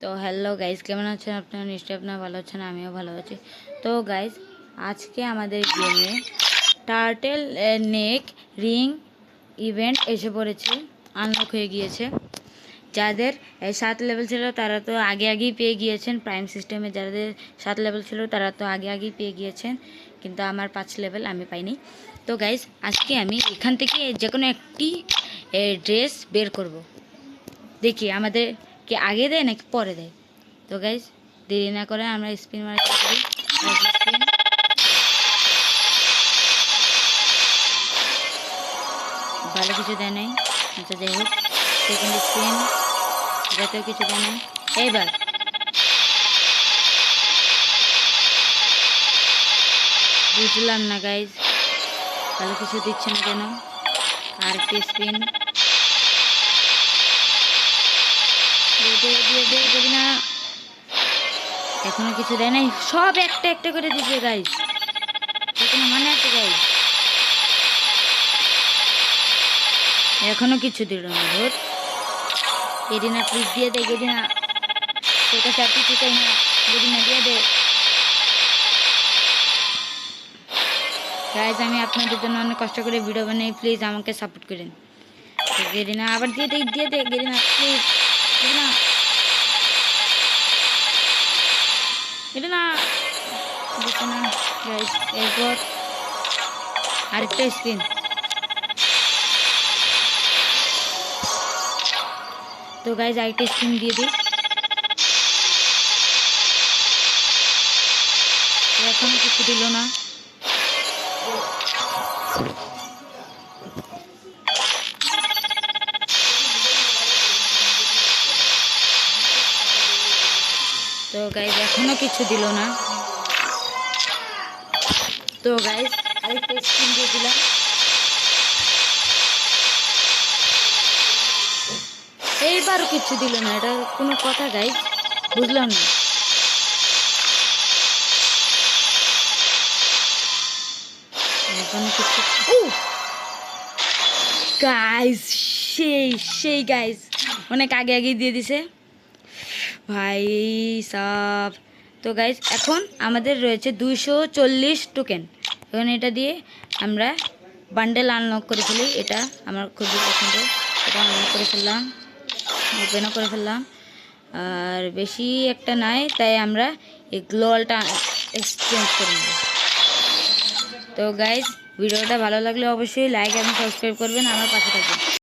তো hello guys, কেমন আছেন আপনারা? নিশ্চয়ই আপনারা ভালো আছেন, আমিও ভালো আছি। তো গাইজ, আজকে আমাদের গেমে টার্টেল নেক রিং ইভেন্ট এসে পড়েছে, আনলক হয়ে গিয়েছে। যাদের 7 লেভেল ছিল তারা তো আগেই পেয়ে গিয়েছেন। প্রাইম সিস্টেমে যাদের 7 লেভেল ছিল তারা তো আগেই পেয়ে গিয়েছেন, কিন্তু আমার 5 লেভেল আমি পাইনি। তো গাইজ, আজকে আমি এখান থেকে যে কোনো একটি ড্রেস বের করব। দেখি আমাদের কি আগে দেয় নাকি পরে দেয়। তো গাইজ, দেরি না করে আমরা স্পিন মারতে করি। ভালো কিছু দেয় নাই, আচ্ছা যাই হোক। সেকেন্ড স্পিন, যাতেও কিছু দেয় নাই। এইবার বুঝলাম না গাইজ, ভালো কিছু দিচ্ছে না কেন। আর কি স্পিন দিয়ে না, এখনো কিছু দেয় নাই। সব একটা একটা করে দিচ্ছে গাইজ, কোনো মানে আছে গাইজ? এখনো কিছু দিল না। ধর গেডিনা, প্লিজ দিয়ে দে গেডিনা, তোর কাছে আর কিছু চাই না, গেডিনা দিয়ে দে। গাইজ, আমি আপনাদের জন্য অনেক কষ্ট করে ভিডিও বানাই, প্লিজ আমাকে সাপোর্ট করেন। গেডিনা আবার দিয়ে দে গেডিনা, প্লিজ গেডিনা, গেডিনা দিচ্ছে না গাইজ। এরপর আরেকটা স্পিন। তো গাইজ, আরেকটা স্পিন দিয়ে দিই। এখনো কিছু দিল না। তো গাইজ, এখনো কিছু দিল না। তো গাইজ, আরেকটা স্পিন দিয়ে দিলাম। এইবারও কিছু দিল না, এটা কোনো কথা গাইজ? বুঝলাম না। এখনো কিছু গাইজ, সেই গাইজ অনেক আগে দিয়ে দিছে ভাই সাব। তো গাইজ, এখন আমাদের রয়েছে 240 টোকেন। এখন এটা দিয়ে আমরা বান্ডেল আনলক করে ফেলি। এটা আমার খুবই পছন্দ, এটা আনলক করে ফেললাম, ওপেনও করে ফেললাম। আর বেশি একটা নাই, তাই আমরা এই গ্লোয়ালটা এক্সচেঞ্জ করে নেব। তো গাইজ, ভিডিওটা ভালো লাগলে অবশ্যই লাইক এবং সাবস্ক্রাইব করবেন, আমার পাশে থাকবেন।